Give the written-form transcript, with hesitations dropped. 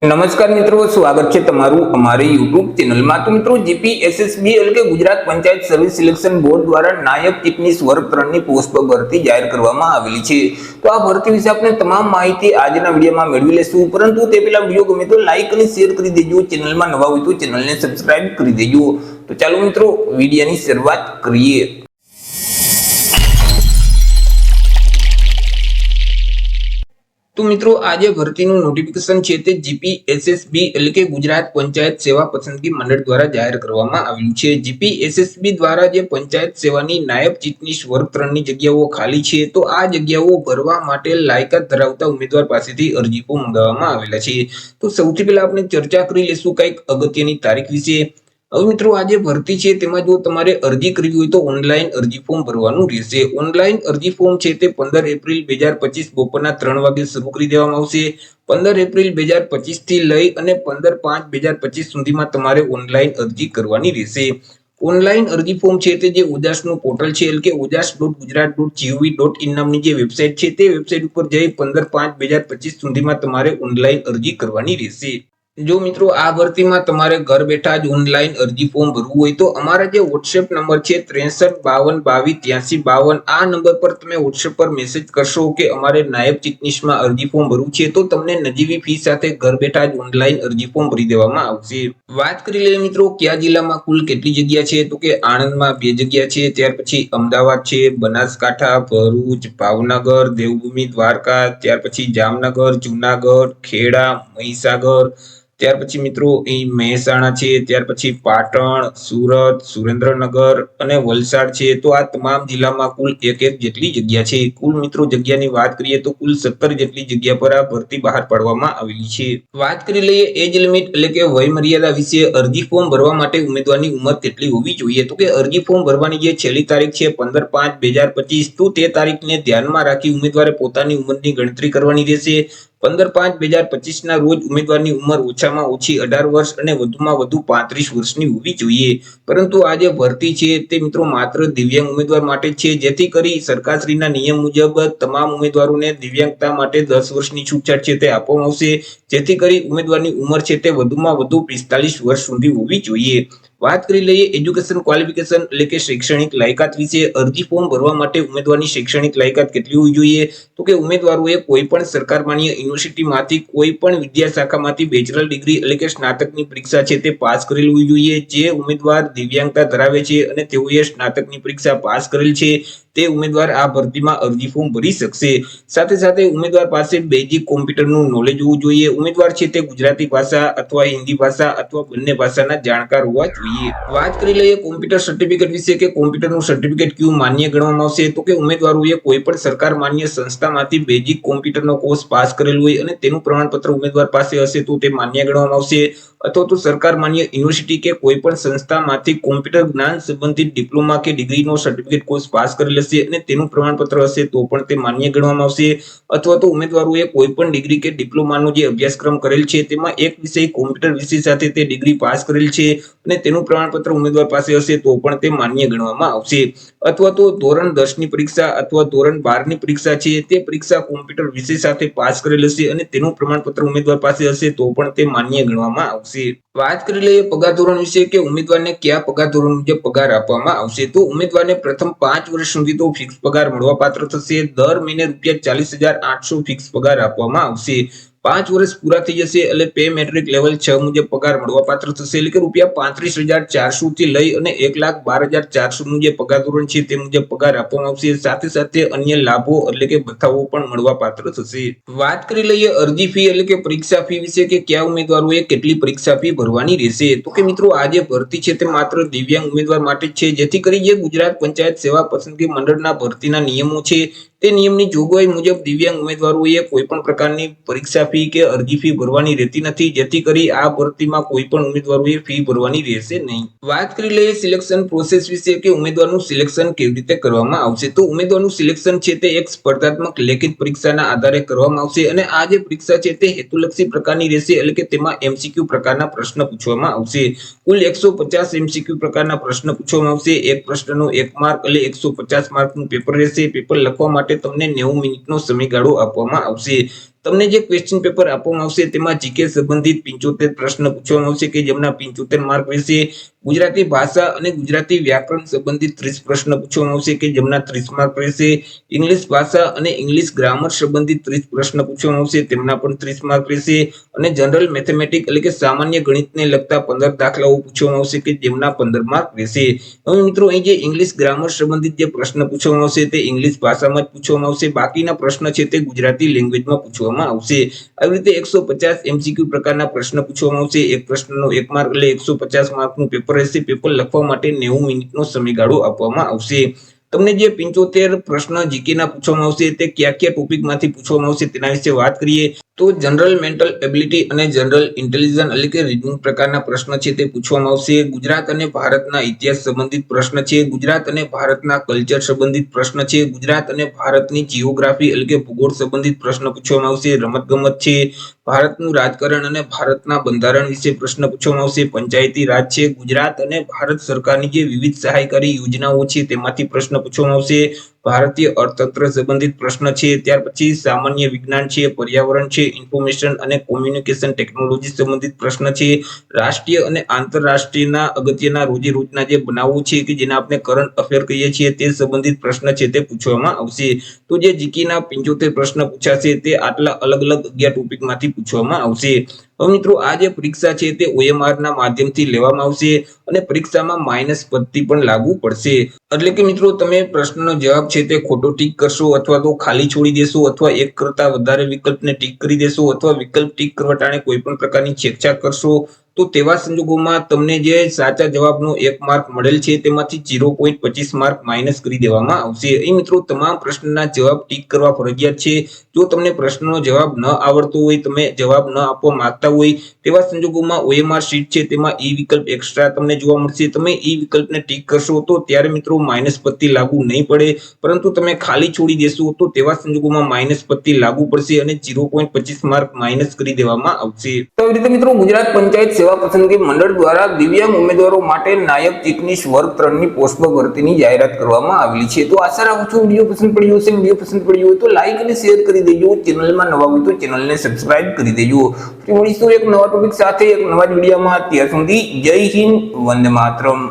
નમસ્કાર મિત્રો, સ્વાગત છે તમારું અમારી યુટ્યુબ ચેનલમાં। તો મિત્રો, જીપીએસએસબી એટલે કે Gujarat panchayat service selection board દ્વારા નાયબ ચીફનીશ વર્ગ 3 ની પોસ્ટ પર ભરતી જાહેર કરવામાં આવેલી છે। તો આ ભરતી વિશે આપણે તમામ માહિતી આજના વિડીયોમાં મેળવી લેશું, પરંતુ તે પહેલા વિડીયો ગમે તો લાઈક અને શેર કરી દેજો। ચેનલમાં નવા હોય તો ચેનલને સબસ્ક્રાઇબ કરી દેજો। તો ચાલો મિત્રો, વિડીયોની શરૂઆત કરીએ। તો મિત્રો, આજે ભરતીનું નોટિફિકેશન છે તે જીપીએસએસબી એટલે કે ગુજરાત પંચાયત સેવા પસંદગી મંડળ દ્વારા જાહેર કરવામાં આવ્યું છે। જીપીએસએસબી દ્વારા જે પંચાયત સેવાની નાયબ ચીફનીશ વર્ગ 3 ની જગ્યાઓ ખાલી છે, તો આ જગ્યાઓ ભરવા માટે લાયકાત ધરાવતા ઉમેદવાર પાસેથી અરજી ફોર્મ મંગાવવામાં આવેલા છે। તો સૌથી પહેલા આપણે ચર્ચા કરી લેશું કંઈક અગત્યની તારીખ વિશે। હવે મિત્રો, આ જે ભરતી છે તેમાં જો તમારે અરજી કરવી હોય તો ઓનલાઈન અરજી ફોર્મ ભરવાનું રહેશે। ઓનલાઈન અરજી ફોર્મ છે તે 15 એપ્રિલ 2025 બપોરના 3 વાગે શરૂ કરી દેવામાં આવશે। 15 એપ્રિલ 2025 થી લઈ અને 15/5/2025 સુધીમાં તમારે ઓનલાઈન અરજી કરવાની રહેશે। ઓનલાઈન અરજી ફોર્મ છે તે જે ઓજાસનું પોર્ટલ છે એટલે કે ojas.gujarat.gov.in નામની જે વેબસાઇટ છે તે વેબસાઇટ ઉપર જઈ 15/5/2025 સુધીમાં તમારે ઓનલાઈન અરજી કરવાની રહેશે। જો મિત્રો, આ ભરતીમાં તમારે ઘર બેઠા જ ઓનલાઈન અરજી ફોર્મ ભરવું હોય તો અમારા જે વોટ્સએપ નંબર છે 6352228352, આ નંબર પર તમે વોટ્સએપ પર મેસેજ કરશો કે અમારે નાયબ ચીફનીશમાં અરજી ફોર્મ ભરવું છે, તો તમને નજીવી ફી સાથે ઘર બેઠા જ ઓનલાઈન અરજી ફોર્મ ભરી દેવામાં આવશે। વાત કરી લઈએ મિત્રો, કયા જિલ્લામાં કુલ કેટલી જગ્યા છે, તો કે આણંદમાં 2 જગ્યા છે, ત્યાર પછી અમદાવાદ છે, બનાસકાંઠા, ભરૂચ, ભાવનગર, દેવભૂમિ દ્વારકા, ત્યાર પછી જામનગર, જુનાગઢ, ખેડા, મહીસાગર, ત્યાર પછી મિત્રો અહીં મહેસાણા છે, ત્યાર પછી પાટણ, સુરત, સુરેન્દ્રનગર અને વલસાડ છે। તો આ તમામ જિલ્લામાં કુલ 1 જેટલી જગ્યા છે। કુલ મિત્રો જગ્યાની વાત કરીએ તો કુલ 17 જેટલી જગ્યા પર આ ભરતી બહાર પાડવામાં આવેલી છે। વાત કરી લઈએ એજ લિમિટ એટલે કે વય મર્યાદા વિશે। અરજી ફોર્મ ભરવા માટે ઉમેદવારની ઉંમર કેટલી હોવી જોઈએ, તો કે અરજી ફોર્મ ભરવાની જે છેલ્લી તારીખ છે 15/5/2025, તો તે તારીખને ધ્યાનમાં રાખી ઉમેદવારે પોતાની ઉંમરની ગણતરી કરવાની રહેશે। 15/5/2025 ના રોજ ઉમેદવારની ઉંમર ઓછામાં ઓછી 18 વર્ષ અને વધુમાં વધુ 35 વર્ષની હોવી જોઈએ। પરંતુ આ જે ભરતી છે તે મિત્રો માત્ર દિવ્યાંગ ઉમેદવાર માટે છે, જેથી કરી સરકારશ્રીના નિયમ મુજબ તમામ ઉમેદવારોને દિવ્યાંગતા માટે 10 વર્ષની છૂટછાટ છે તે આપવામાં આવશે, જેથી કરી ઉમેદવારની ઉંમર છે તે વધુમાં વધુ 45 વર્ષ સુધી હોવી જોઈએ। વાત કરી લઈએ એજ્યુકેશન ક્વોલિફિકેશન એટલે કે શૈક્ષણિક લાયકાત વિશે। અરજી ફોર્મ ભરવા માટે ઉમેદવારની શૈક્ષણિક લાયકાત કેટલી હોવી જોઈએ, તો કે ઉમેદવારોએ કોઈ પણ સરકાર માન્ય યુનિવર્સિટીમાંથી કોઈ પણ વિદ્યા શાખામાંથી બેચલર ડિગ્રી એટલે કે સ્નાતકની પરીક્ષા છે તે પાસ કરેલ હોવી જોઈએ। જે ઉમેદવાર દિવ્યાંગતા ધરાવે છે અને તેઓએ સ્નાતકની પરીક્ષા પાસ કરેલ છે તે ઉમેદવાર આ ભરતીમાં અરજી ફોર્મ ભરી શકશે। સાથે સાથે ઉમેદવાર પાસે બેઝિક કોમ્પ્યુટરનું નોલેજ હોવું જોઈએ। ઉમેદવાર છે તે ગુજરાતી ભાષા અથવા હિન્દી ભાષા અથવા બંને ભાષાના જાણકાર હોવા જોઈએ। વાત કરી લઈએ કોમ્પ્યુટર સર્ટિફિકેટ વિશે કે કોમ્પ્યુટરનું સર્ટિફિકેટ કયું માન્ય ગણવામાં આવશે, તો કે ઉમેદવારોએ કોઈ પણ સરકાર માન્ય સંસ્થામાંથી બેઝિક કોમ્પ્યુટરનો કોર્સ પાસ કરેલ હોય અને તેનું પ્રમાણપત્ર ઉમેદવાર પાસે હશે તો તે માન્ય ગણવામાં આવશે। અથવા તો સરકાર માન્ય યુનિવર્સિટી કે કોઈ પણ સંસ્થામાંથી કોમ્પ્યુટર જ્ઞાન સંબંધિત ડિપ્લોમા કે ડિગ્રીનો સર્ટિફિકેટ કોર્સ પાસ કરેલ હશે અને તેનું પ્રમાણપત્ર હશે તો પણ તે માન્ય ગણવામાં આવશે। અથવા તો ઉમેદવારોએ કોઈ પણ ડિગ્રી કે ડિપ્લોમાનો જે અભ્યાસક્રમ કરેલ છે તેમાં એક વિષય કોમ્પ્યુટર વિષય સાથે તે ડિગ્રી પાસ કરેલ છે અને તેનું પ્રમાણપત્ર ઉમેદવાર પાસે હશે તો પણ તે માન્ય ગણવામાં આવશે। અથવા તો ધોરણ 10 ની પરીક્ષા અથવા ધોરણ 12 ની પરીક્ષા છે તે પરીક્ષા કોમ્પ્યુટર વિષય સાથે પાસ કરેલ હશે અને તેનું પ્રમાણપત્ર ઉમેદવાર પાસે હશે તો પણ તે માન્ય ગણવામાં આવશે। વાત કરી લઈએ પગાર ધોરણ વિશે કે ઉમેદવારને કયા પગાર ધોરણ મુજબ પગાર આપવામાં આવશે, તો ઉમેદવારને પ્રથમ 5 વર્ષ સુધી તો ફિક્સ પગાર મળવાપાત્ર થશે। દર મહિને ₹40,800 ફિક્સ પગાર આપવામાં આવશે। 5 વર્ષ પૂરા થઈ જશે એટલે પે મેટ્રિક લેવલ 6 મુજબ પગાર મળવાપાત્ર થશે, એટલે કે ₹35,400 થી લઈ અને 1,12,400 નું જે પગાર ધોરણ છે તે મુજબ પગાર આપવામાં આવશે। સાથે સાથે અન્ય લાભો એટલે કે ભથ્થાઓ પણ મળવાપાત્ર થશે। વાત કરી લઈએ અરજી ફી એટલે કે પરીક્ષા ફી વિશે કે કયા ઉમેદવારોએ કેટલી પરીક્ષા ફી ભરવાની રહેશે, તો કે મિત્રો આ જે ભરતી છે તે માત્ર દિવ્યાંગ ઉમેદવાર માટે જ છે, જેથી કરી જે ગુજરાત પંચાયત સેવા પસંદગી મંડળના ભરતીના નિયમો છે તે નિયમની જોગવાઈ મુજબ દિવ્યાંગ ઉમેદવારોએ કોઈ પણ પ્રકારની પરીક્ષા ફી કે અરજી ફી ભરવાની રહેતી નથી, જેથી કરી આ ભરતીમાં કોઈ પણ ઉમેદવારોએ ફી ભરવાની રહેશે નહીં। વાત કરી લઈએ સિલેક્શન પ્રોસેસ વિશે કે ઉમેદવારનું સિલેક્શન કેવી રીતે કરવામાં આવશે, તો ઉમેદવારનું સિલેક્શન છે તે એક સ્પર્ધાત્મક લેખિત પરીક્ષાના આધારે કરવામાં આવશે અને આ જે પરીક્ષા છે તે હેતુલક્ષી પ્રકારની રહેશે, એટલે કે તેમાં એમસીક્યુ પ્રકારના પ્રશ્ન પૂછવામાં આવશે। કુલ 150 એમસીક્યુ પ્રકારના પ્રશ્ન પૂછવામાં આવશે। એક પ્રશ્નનો 1 માર્ક એટલે 150 માર્કનું પેપર રહેશે। પેપર લખવા માટે તમને 90 મિનિટનો સમયગાળો આપવામાં આવશે। તમને જે ક્વેશ્ચન પેપર આપવામાં આવશે તેમાં જીકે સંબંધિત 75 પ્રશ્ન પૂછવામાં આવશે કે જેમના 75 માર્ક રહેશે. ગુજરાતી ભાષા અને ગુજરાતી વ્યાકરણ સંબંધિત 30 પ્રશ્ન પૂછવામાં આવશે કે જેમના 30 માર્ક રહેશે. ઇંગ્લિશ ભાષા અને ઇંગ્લિશ ગ્રામર સંબંધિત 30 પ્રશ્ન પૂછવામાં આવશે તેમના પણ 30 માર્ક રહેશે. અને જનરલ મેથેમેટિક એટલે કે સામાન્ય ગણિતને લગતા 15 દાખલાઓ પૂછવામાં આવશે કે જેમના 15 માર્ક રહેશે. હવે મિત્રો અહીં જે ઇંગ્લિશ ગ્રામર સંબંધિત જે પ્રશ્ન પૂછવામાં આવશે તે ઇંગ્લિશ ભાષામાં જ પૂછવામાં આવશે. બાકીના પ્રશ્ન છે તે ગુજરાતી લેંગ્વેજમાં પૂછવામાં આવશે. આવી રીતે 150 MCQ પ્રકારના પ્રશ્ન પૂછવામાં આવશે. એક પ્રશ્નનો 1 માર્ક એટલે 150 માર્કનું પેપર રહેશે. પેપર લખવા માટે 90 મિનિટનો સમયગાળો આપવામાં આવશે. તમને જે 75 પ્રશ્ન જીકેના પૂછવામાં આવશે તે કયા કયા ટોપિકમાંથી પૂછવામાં આવશે તેના વિશે વાત કરીએ તો જનરલ મેન્ટલ એબિલિટી અને જનરલ ઇન્ટેલિજન્સ એટલે કે રીડિંગ પ્રકારના પ્રશ્ન છે તે પૂછવામાં આવશે. ગુજરાત અને ભારતના ઇતિહાસ સંબંધિત પ્રશ્ન છે. ગુજરાત અને ભારતના કલ્ચર સંબંધિત પ્રશ્ન છે. ગુજરાત અને ભારતની જીઓગ્રાફી એટલે કે ભૂગોળ સંબંધિત પ્રશ્ન પૂછવામાં આવશે. રમતગમત છે. ભારતનું રાજકારણ અને ભારતના બંધારણ વિશે પ્રશ્ન પૂછવામાં આવશે. પંચાયતી રાજ છે. ગુજરાત અને ભારત સરકારની જે વિવિધ સહાયકારી યોજનાઓ છે તેમાંથી પ્રશ્ન પૂછવામાં આવશે. ભારતીય અર્થતંત્ર સંબંધિત પ્રશ્ન છે. ત્યાર પછી સામાન્ય વિજ્ઞાન છે, પર્યાવરણ છે, ઇન્ફોર્મેશન અને કોમ્યુનિકેશન ટેકનોલોજી સંબંધિત પ્રશ્ન છે. રાષ્ટ્રીય અને આંતરરાષ્ટ્રીયના અગત્યના રોજેરોજના જે બનાવો છે કે જેને આપણે કરંટ અફેર કહીએ છીએ તે સંબંધિત પ્રશ્ન છે તે પૂછવામાં આવશે. તો જે જીકેના 75 પ્રશ્ન પૂછાશે તે આટલા અલગ અલગ 11 ટોપિકમાંથી પૂછવામાં આવશે. હવે મિત્રો આ જે પરીક્ષા છે તે OMR ના માધ્યમથી લેવામાં આવશે અને પરીક્ષામાં માઇનસ પદ્ધતિ પણ લાગુ પડશે. એટલે કે મિત્રો તમે પ્રશ્નનો જવાબ છે તે ખોટો ટીક કરશો અથવા તો ખાલી છોડી દેશો અથવા એક કરતા વધારે વિકલ્પને ટીક કરી દેશો અથવા વિકલ્પ ટીક કરવા ટાણે કોઈ પણ પ્રકારની છેકછાક કરશો તો તેવા સંજોગોમાં તમને જે સાચા જવાબનો 1 માર્ક મળેલ છે તેમાંથી 0.25 માર્ક માઇનસ કરી દેવામાં આવશે. અહીં મિત્રો તમામ પ્રશ્નના જવાબ ટીક કરવા ફરજિયાત છે. જો તમને પ્રશ્નનો જવાબ ન આવડતો હોય, તમે જવાબ ન આપવા માંગતા હોય તેવા સંજોગોમાં OMR શીટ છે તેમાં ઈ વિકલ્પ એક્સ્ટ્રા તમને જોવા મળશે. તમે ઈ વિકલ્પને ટીક કરશો તો ત્યારે મિત્રો માઇનસ પદ્ધતિ લાગુ નહીં પડે, પરંતુ તમે ખાલી છોડી દેશો તો તેવા સંજોગોમાં માઇનસ પદ્ધતિ લાગુ પડશે અને 0.25 માર્ક માઇનસ કરી દેવામાં આવશે. તો આવી રીતે મિત્રો ગુજરાત પંચાયત સેવા પસંદગી મંડળ દ્વારા દિવ્યાંગ ઉમેદવારો માટે નાયબ ચીફનીશ વર્ગ 3 ની પોસ્ટ પર ભરતીની જાહેરાત કરવામાં આવેલી છે. તો આશા રાખું છું વિડીયો પસંદ પડ્યો હશે. વિડીયો પસંદ પડ્યો હોય તો લાઈક અને શેર કરી દેજો. ચેનલમાં નવા હોય તો ચેનલને સબસ્ક્રાઇબ કરી દેજો. ફરી મળીશું એક નવા ટોપિક સાથે એક નવા જ વિડીયોમાં. ત્યાર સુધી જય હિન્દ, વંદે માતરમ.